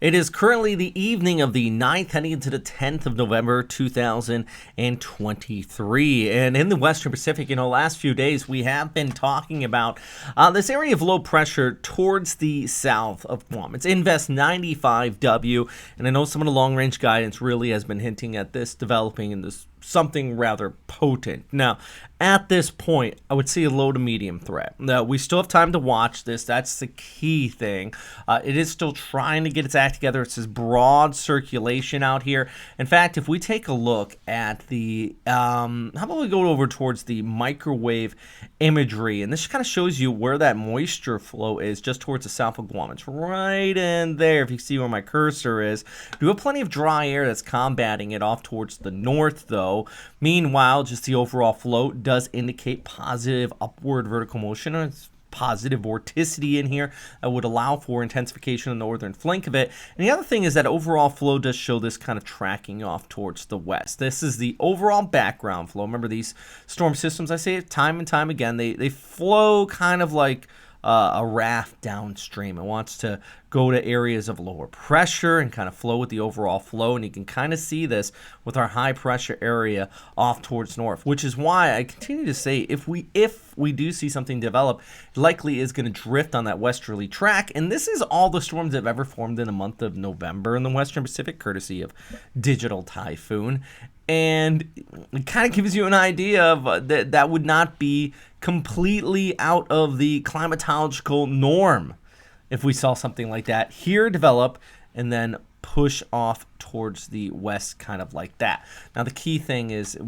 It is currently the evening of the 9th, heading into the 10th of November, 2023. And in the Western Pacific, last few days, we have been talking about this area of low pressure towards the south of Guam. It's Invest 95W. And I know some of the long range guidance really has been hinting at this developing in this something rather potent. Now, at this point, I would see a low to medium threat. Now, we still have time to watch this. That's the key thing. It is still trying to get its act together. It's this broad circulation out here. In fact, if we take a look at the, how about we go over towards the microwave imagery, and this kind of shows you where that moisture flow is just towards the South of Guam. It's right in there, if you see where my cursor is. We have plenty of dry air that's combating it off towards the north, though. Meanwhile, just the overall flow does indicate positive upward vertical motion. It's positive vorticity in here that would allow for intensification on the northern flank of it. And the other thing is that overall flow does show this kind of tracking off towards the west. This is the overall background flow. Remember, these storm systems, I say it time and time again, they flow kind of like a raft downstream. It wants to go to areas of lower pressure and kind of flow with the overall flow, and you can kind of see this with our high pressure area off towards north, which is why I continue to say if we do see something develop, it likely is going to drift on that westerly track. And this is all the storms that have ever formed in the month of November in the Western Pacific, courtesy of Digital Typhoon. And it kind of gives you an idea of that would not be completely out of the climatological norm if we saw something like that here develop and then push off towards the west, kind of like that. Now, the key thing is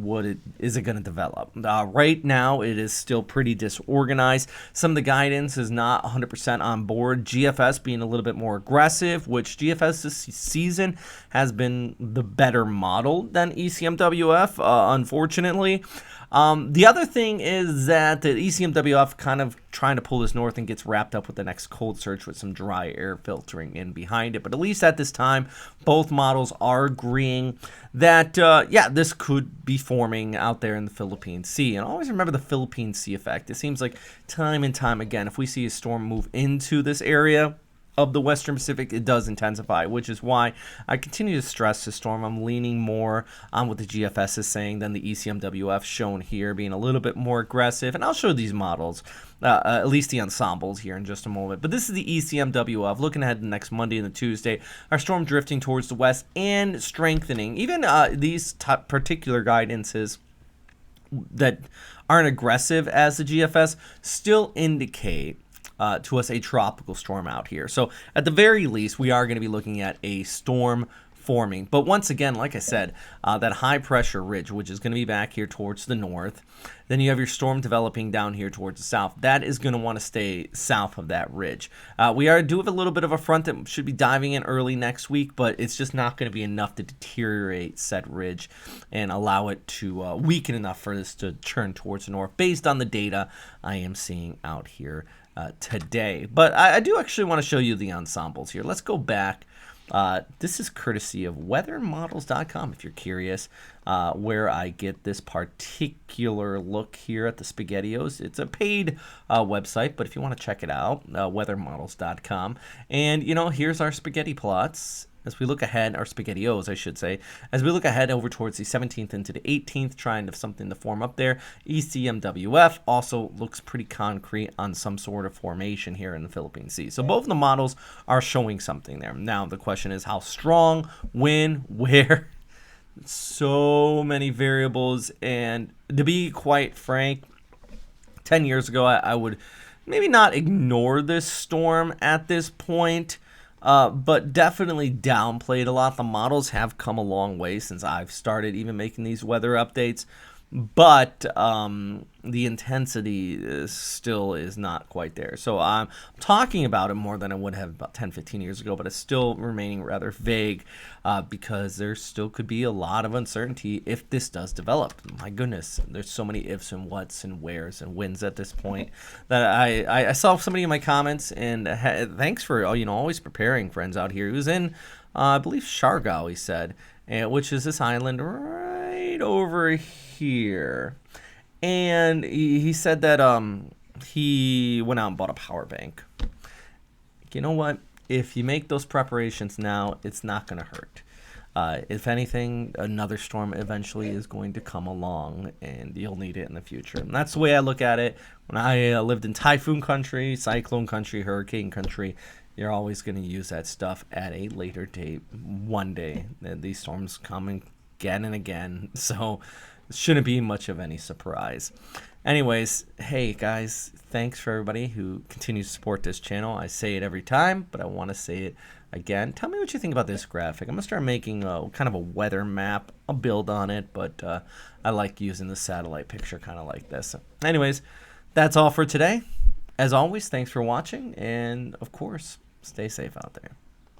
is it going to develop? Right now, it is still pretty disorganized. Some of the guidance is not 100% on board. GFS being a little bit more aggressive, which GFS this season has been the better model than ECMWF, unfortunately. The other thing is that the ECMWF kind of trying to pull this north and gets wrapped up with the next cold surge with some dry air filtering in behind it. But at least at this time, both models are agreeing that, this could be forming out there in the Philippine Sea. And always remember the Philippine Sea effect. It seems like time and time again, if we see a storm move into this area of the Western Pacific, it does intensify, which is why I continue to stress the storm. I'm leaning more on what the GFS is saying than the ECMWF shown here, being a little bit more aggressive. And I'll show these models, at least the ensembles here in just a moment. But this is the ECMWF. Looking ahead to next Monday and the Tuesday, our storm drifting towards the west and strengthening. Even these particular guidances that aren't aggressive as the GFS still indicate to us a tropical storm out here. So at the very least, we are going to be looking at a storm forming. But once again, like I said, that high pressure ridge, which is going to be back here towards the north. Then you have your storm developing down here towards the south. That is going to want to stay south of that ridge. We do have a little bit of a front that should be diving in early next week, but it's just not going to be enough to deteriorate said ridge and allow it to weaken enough for this to turn towards the north based on the data I am seeing out here today. But I do actually want to show you the ensembles here. Let's go back. This is courtesy of weathermodels.com if you're curious where I get this particular look here at the SpaghettiOs. It's a paid website, but if you want to check it out, weathermodels.com. And, here's our spaghetti plots. As we look ahead, our SpaghettiOs, I should say, as we look ahead over towards the 17th into the 18th, trying to have something to form up there. ECMWF also looks pretty concrete on some sort of formation here in the Philippine Sea. So both of the models are showing something there. Now, the question is how strong, when, where. So many variables. And to be quite frank, 10 years ago, I would maybe not ignore this storm at this point. But definitely downplayed a lot. The models have come a long way since I've started even making these weather updates. But the intensity still is not quite there. So I'm talking about it more than I would have about 10, 15 years ago, but it's still remaining rather vague because there still could be a lot of uncertainty if this does develop. My goodness, there's so many ifs and whats and wheres and whens at this point that I saw somebody in my comments, and thanks for always preparing, friends out here. He was in, I believe, Siargao, he said, which is this island right over here. And he said that he went out and bought a power bank. You know what? if you make those preparations now, it's not going to hurt. If anything, another storm eventually is going to come along, and you'll need it in the future. And that's the way I look at it. When I lived in typhoon country, cyclone country, hurricane country, you're always going to use that stuff at a later date. One day, these storms come again and again, so it shouldn't be much of any surprise. Anyways, hey guys, thanks for everybody who continues to support this channel. I say it every time, but I want to say it again. Tell me what you think about this graphic. I'm going to start making kind of a weather map. I'll build on it, but I like using the satellite picture kind of like this. Anyways, that's all for today. As always, thanks for watching, and of course, stay safe out there.